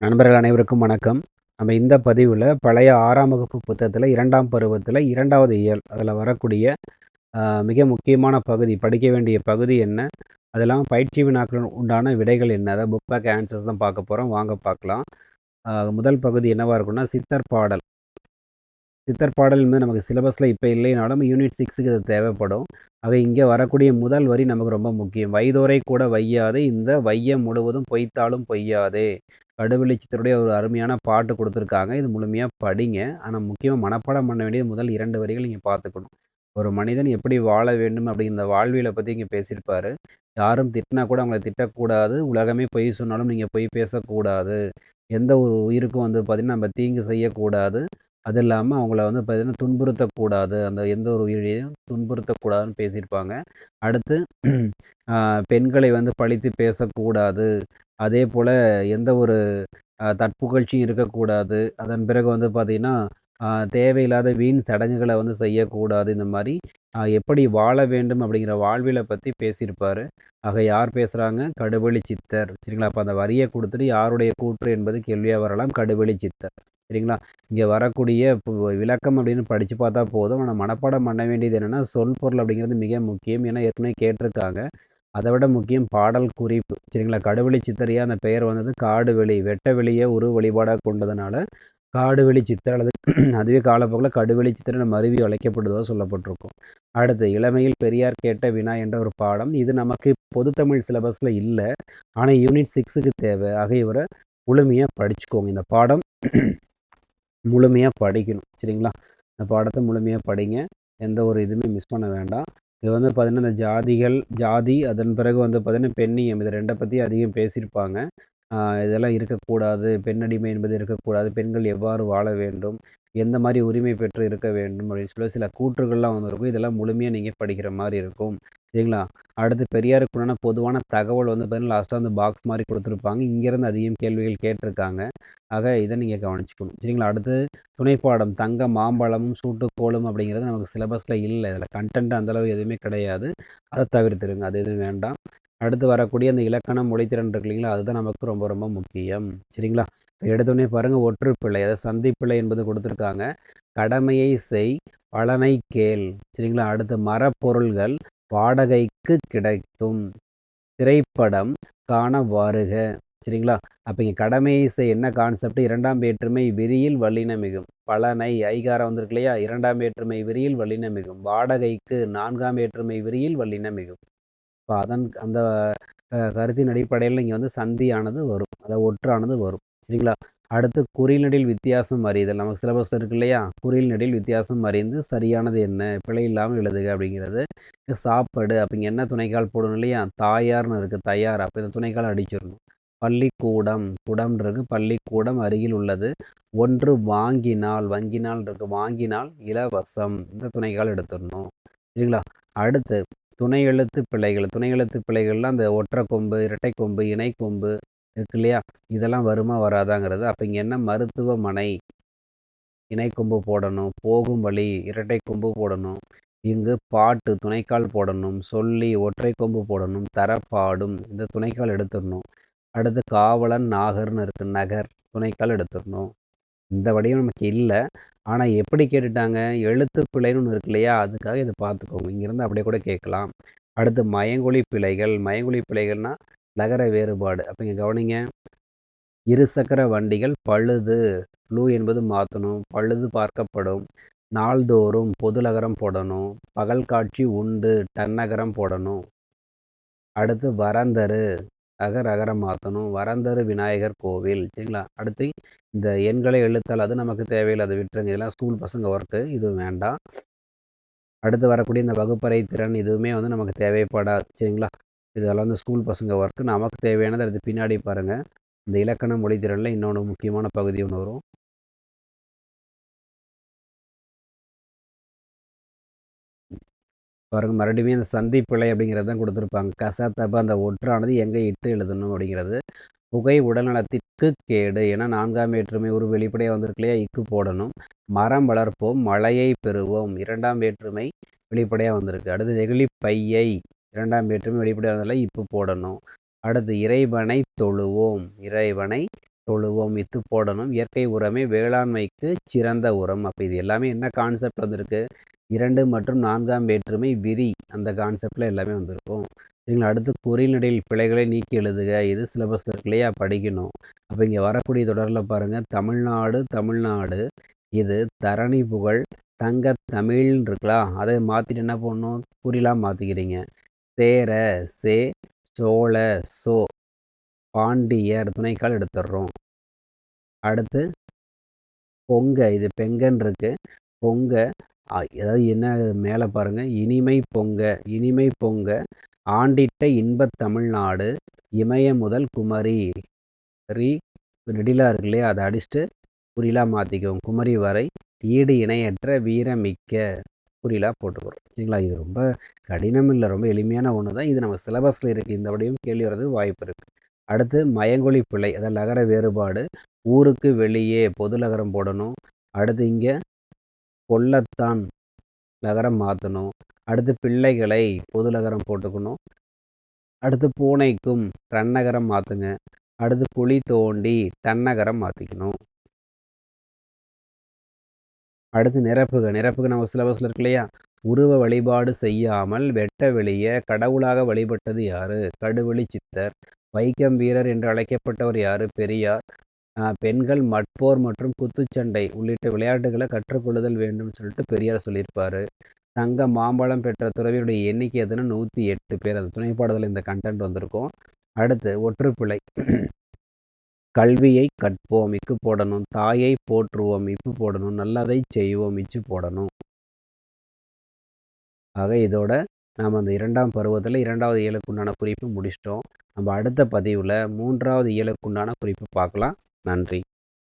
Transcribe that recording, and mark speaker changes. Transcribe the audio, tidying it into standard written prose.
Speaker 1: நண்பர்கள் அனைவருக்கும் வணக்கம். நம்ம இந்த பதிவுல பழைய 6ஆம் வகுப்பு புத்தகத்துல 2ஆம் பருவத்துல 2வது இயல் அதுல வரக்கூடிய மிக முக்கியமான பகுதி, படிக்க வேண்டிய பகுதி என்ன? அது இல்லாம பயிற்சி வினாக்கள் உண்டான விடைகள் என்ன? அதாவது புக் பேக் ஆன்சர்ஸ் தான் பார்க்க போறோம். வாங்க பார்க்கலாம். முதல் பகுதி என்னவா இருக்கும்னா, சித்தர் பாடல். சித்தர் பாடல் என்பது நமக்கு சிலபஸ்ல இப்ப இல்லைனாலும் யூனிட் 6க்கு அது தேவைப்படும். ஆக இங்க வரக்கூடிய முதல் வரி நமக்கு ரொம்ப முக்கியம். "வைதோரை கூட வையாதே இந்த வையம் முழுவதும் பொய்த்தாலும் பொய்யாதே." கடுவெளி சித்தருடைய ஒரு அருமையான பாட்டு குடுத்துருக்காங்க. இது முழுமையா படிங்க. ஆனா முக்கியமா மனப்பாடம் பண்ண வேண்டியது முதல் 2 வரிகள் நீங்க பார்த்துக்கணும். ஒரு மனிதன் எப்படி வாழ வேண்டும் அப்படிங்கிற இந்த வாழ்வியல பத்தி இங்க பேசியிருப்பாரு. யாரும் திட்டினா கூட அவங்கள திட்டக்கூடாது. உலகமே பொய் சொன்னாலும் நீங்க பொய் பேசக்கூடாது. எந்த ஒரு உயிருக்கும் வந்து பார்த்தீங்கன்னா, நம்ம தீங்கு செய்யக்கூடாது. அது இல்லாம அவங்கள வந்து பார்த்தீங்கன்னா, துன்புறுத்தக்கூடாது. அந்த எந்த ஒரு உயிரையும் துன்புறுத்தக்கூடாதுன்னு பேசியிருப்பாங்க. அடுத்து அ பெண்களை வந்து பழித்து பேசக்கூடாது. அதேபோல எந்த ஒரு தற்புகழ்ச்சியும் இருக்கக்கூடாது. அதன் பிறகு வந்து பார்த்தீங்கன்னா, தேவையில்லாத வீண் சடங்குகள வந்து செய்யக்கூடாது. இந்த மாரி எப்படி வாழ வேண்டும் அப்படிங்கிற வாழ்வியல பத்தி பேசியிருப்பாரு. ஆக யார் பேசுறாங்க? கடுவெளி சித்தர். சரிங்களா? அப்ப அந்த வரிய குடுத்துட்டு யாருடைய கூற்று என்பது கேள்வியா வரலாம். கடுவெளி சித்தர். சரிங்களா? இங்க வரக்கூடிய விளக்கம் அப்படின்னு படிச்சு பார்த்தா போதும். ஆனா மனப்பாடம் பண்ண வேண்டியது என்னன்னா, சொல் பொருள் அப்படிங்கிறது மிக முக்கியம். ஏன்னா ஏற்கனவே கேட்டிருக்காங்க. அத விட முக்கியம் பாடல் குறிப்பு. சரிங்களா? கடுவெளி சித்தர் ஏன் அந்த பெயர் வந்தது? காடு வெளி, வெட்ட வெளிய உருவ வழிபாடா கொண்டதுனால, காடுவெளி சித்தர் அல்லது அதுவே காலப்போக்குல கடுவெளி சித்தர் என மருவி அழைக்கப்படுவதாக சொல்லப்பட்டிருக்கும். அடுத்து இளமையில் பெரியார் கேட்ட வினா என்ற ஒரு பாடம். இது நமக்கு பொது தமிழ் சிலபஸ்ல இல்ல. ஆனா யூனிட் 6க்கு தேவை. ஆக இவர முழுமையா படிச்சுக்கோங்க. இந்த பாடம் முழுமையா படிக்கணும். சரிங்களா? இந்த பாடத்த முழுமையா படிங்க. எந்த ஒரு இதுவுமே மிஸ் பண்ண வேண்டாம். இது வந்து பார்த்தீங்கன்னா, இந்த ஜாதிகள், ஜாதி அதன் பிறகு வந்து பார்த்தீங்கன்னா, பெண்ணியம் இது 2 பத்தி அதிகம் பேசியிருப்பாங்க. இதெல்லாம் இருக்கக்கூடாது. பெண்ணடிமை என்பது இருக்கக்கூடாது. பெண்கள் எவ்வாறு வாழ வேண்டும்? எந்த மாரி உரிமை பெற்று இருக்க வேண்டும்? அப்படின்னு சொல்லி சில கூற்றுகள்லாம் வந்திருக்கும். இதெல்லாம் முழுமையா நீங்க படிக்கிற மாரி இருக்கும். சரிங்களா? அடுத்து பெரியாருக்கு உண்டான பொதுவான தகவல் வந்து பார்த்தீங்கன்னா, லாஸ்ட்டா அந்த பாக்ஸ் மாரி குடுத்துருப்பாங்க. இங்கேருந்து அதிகம் கேள்விகள் கேட்டிருக்காங்க. ஆக இத நீங்க கவனிச்சுக்கணும். சரிங்களா? அடுத்து துணைப்பாடம் தங்க மாம்பழமும் சூட்டுக்கோலும் அப்படிங்கிறது நமக்கு சிலபஸ்ல இல்ல. இதில கன்டென்ட் அந்த அளவு எதுவுமே கிடையாது. அத தவிர்த்துருங்க. அது எதுவும் வேண்டாம். அடுத்து வரக்கூடிய அந்த இலக்கணம், மொழித்திறன் இருக்கு இல்லைங்களா? அதுதான் நமக்கு ரொம்ப ரொம்ப முக்கியம். சரிங்களா? இப்ப எடுத்தோனே பாருங்க ஒற்றுப்பிழை, அதாவது சந்திப்பிழை என்பது குடுத்துருக்காங்க. கடமையை செய், பலனை கேள். சரிங்களா? அடுத்து மரப்பொருள்கள் வாடகைக்கு கிடைக்கும். திரைப்படம் காண வாருக. சரிங்களா? அப்ப இங்க கடமையை செய் என்ன கான்செப்ட்? 2ஆம் வேற்றுமை விரியில் வல்லினமிகும். பலனை ஐகாரம் வந்திருக்கு இல்லையா? 2ஆம் வேற்றுமை விரியில் வல்லினமிகும். வாடகைக்கு 4ஆம் வேற்றுமை விரியில் வல்லினமிகும். இப்ப அதன் அந்த கருத்தின் அடிப்படையில இங்க வந்து சந்தியானது வரும். அதாவது ஒற்றானது வரும். சரிங்களா? அடுத்து குறில் நெடில் வித்தியாசம் அறிதல். நமக்கு சிலபஸ்ல இருக்கு இல்லையா? குறில் நெடில் வித்தியாசம் அறிந்து சரியானது என்ன? பிழை இல்லாமல் எழுதுக அப்படிங்கிறது. சாப்பாடு அப்ப இங்க என்ன துணைக்கால் போடணும் இல்லையா? தாயார்ன்னு இருக்கு. தயார். அப்ப இந்த துணைக்கால் அடிச்சிடணும். பள்ளிக்கூடம், குடம்ன்றது பள்ளிக்கூடம் அருகில் உள்ளது. ஒன்று வாங்கினால், வங்கினால் இருக்கு. வாங்கினால் இலவசம். இந்த துணைக்கால் எடுத்துடணும். சரிங்களா? அடுத்து துணை எழுத்து பிழைகள். துணை எழுத்து பிழைகள்லாம் அந்த ஒற்றை கொம்பு, இரட்டை கொம்பு, இணை கொம்பு இருக்கு இல்லையா? இதெல்லாம் வருமா வராதாங்கிறது. அப்ப இங்க என்ன மருத்துவமனை, இணை கொம்பு போடணும். போகும் வழி, இரட்டை கொம்பு போடணும். இங்கு பாட்டு, துணைக்கால் போடணும். சொல்லி, ஒற்றை கொம்பு போடணும். தரப்பாடும், இந்த துணைக்கால் எடுத்துடணும். அடுத்து காவலன், நாகர்ன்னு இருக்கு. நகர், துணைக்கால் எடுத்துடணும். இந்த வடிவம் நமக்கு இல்ல. ஆனா எப்படி கேட்டுட்டாங்க? எழுத்து பிழைன்னு ஒண்ணு இருக்கு இல்லையா? அதுக்காக இத பார்த்துக்கோங்க. இங்கிருந்து அப்படியே கூட கேட்கலாம். அடுத்து மயங்கொலி பிழைகள். மயங்கொலி பிழைகள்னா நகர வேறுபாடு. அப்ப இங்க கவனிங்க. இருசக்கர வண்டிகள் பழுது. ப்ளூ என்பது மாத்தணும். பழுது பார்க்கப்படும். நாள்தோறும் பொதுலகரம் போடணும். பகல் காட்சி உண்டு. டன்னகரம் போடணும். அடுத்து வரந்தரு. அகர் அகரம் மாத்தணும். வரந்தரு விநாயகர் கோவில். சரிங்களா? அடுத்து இந்த எண்களை எழுத்தால் அது நமக்கு தேவையில்ல. அத விட்டுருங்க. இதெல்லாம் ஸ்கூல் பசங்க ஒர்க்கு. இது வேண்டாம். அடுத்து வரக்கூடிய இந்த வகுப்பறை திறன் இதுவுமே வந்து நமக்கு தேவைப்படாது. சரிங்களா? இதெல்லாம் வந்து ஸ்கூல் பசங்க ஒர்க்கு. நமக்கு தேவையானது அடுத்து பின்னாடி பாருங்க. இந்த இலக்கண மொழி திறன்ல இன்னொன்னு முக்கியமான பகுதி ஒண்ணு வரும். பாருங்க மறுபடியும் இந்த சந்தி பிழை அப்படிங்கிறது தான் குடுத்துருப்பாங்க. கச, அந்த ஒற்றானது எங்க இட்டு எழுதணும் அப்படிங்கிறது. புகை உடல்நலத்திற்கு கேடு. ஏன்னா 4ஆம் வேற்றுமை ஒரு வெளிப்படையா வந்திருக்கு இல்லையா? இக்கு போடணும். மரம் வளர்ப்போம், மழையை பெறுவோம். 2ஆம் வேற்றுமை வெளிப்படையா வந்திருக்கு. அடுத்து நெகிழி பையை 2ஆம் வேற்றுமை வெளிப்படையா வந்ததால இப்பு போடணும். அடுத்து இறைவனை தொழுவோம். இறைவனை தொழுவோம், வித்து போடணும். இயற்கை உரமே வேளாண்மைக்கு சிறந்த உரம். அப்போ இது எல்லாமே என்ன கான்செப்ட் வந்திருக்கு? 2 மற்றும் 4ஆம் வேற்றுமை விரி அந்த கான்செப்டில் எல்லாமே வந்திருக்கும். சரிங்களா? அடுத்து குறிநடையில் பிழைகளை நீக்கி எழுதுக. இது சிலபஸில் இருக்கு இல்லையா? படிக்கணும். அப்போ இங்கே வரக்கூடிய தொடரில் பாருங்கள், தமிழ்நாடு தமிழ்நாடு, இது தரணி புகழ் தங்க தமிழ்னு இருக்கலாம். அதை மாற்றிட்டு என்ன பண்ணணும்? குறிலாம் மாற்றிக்கிறீங்க. சேர சே, சோழ சோ, பாண்டியர் துணைக்கால் எடுத்துடுறோம். அடுத்து பொங்க, இது பெங்கன்னு இருக்கு. பொங்க அதாவது என்ன மேலே பாருங்க, இனிமை பொங்க, இனிமை பொங்க ஆண்டிட்ட இன்பத் தமிழ்நாடு, இமய முதல் குமரி, நெடிலா இருக்கு இல்லையா? அதை அடிச்சுட்டு குறிலா மாற்றிக்குவோம். குமரி வரை ஈடு இணையற்ற வீரமிக்க குறிலா போட்டுக்கிறோம். சரிங்களா? இது ரொம்ப கடினம் இல்லை, ரொம்ப எளிமையான ஒன்று தான். இது நம்ம சிலபஸில் இருக்குது. இந்த வடிவம் கேள்வி வர்றதுக்கு வாய்ப்பு இருக்குது. அடுத்து மயங்கொலி பிழை, அதாவது லகர வேறுபாடு. ஊருக்கு வெளியே பொது லகரம் போடணும். அடுத்து இங்கே கொல்லத்தான் லகரம் மாற்றணும். அடுத்து பிள்ளைகளை பொது லகரம் போட்டுக்கணும். அடுத்து பூனைக்கும் தன்னகரம் மாற்றுங்க. அடுத்து குழி தோண்டி தன்னகரம் மாற்றிக்கணும். அடுத்து நிரப்புக, நிரப்புக நம்ம சிலபஸில் இருக்கு இல்லையா? உருவ வழிபாடு செய்யாமல் வெட்ட வெளிய கடவுளாக வழிபட்டது யாரு? கடுவெளி சித்தர். வைக்கம் வீரர் என்று அழைக்கப்பட்டவர் யாரு? பெரியார். பெண்கள் மட்போர் மற்றும் குத்துச்சண்டை உள்ளிட்ட விளையாட்டுகளை கற்றுக்கொள்ளுதல் வேண்டும் சொல்லிட்டு பெரியார் சொல்லியிருப்பாரு. தங்க மாம்பழம் பெற்ற துறவியுடைய எண்ணிக்கை எதுனா 108 பேர். அது துணைப்பாடத்தில் இந்த கண்டென்ட் வந்திருக்கும். அடுத்து ஒற்றுப்பிழை. கல்வியை கற்போம், இக்கு போடணும். தாயை போற்றுவோம், இப்பு போடணும். நல்லதை செய்வோம், இச்சு போடணும். ஆக இதோட நாம் அந்த 2ஆம் பருவத்தில் 2வது இயலுக்குண்டான குறிப்பு முடிச்சிட்டோம். நம்ம அடுத்த பதிவில் 3வது இயலுக்குண்டான குறிப்பு பார்க்கலாம். நன்றி.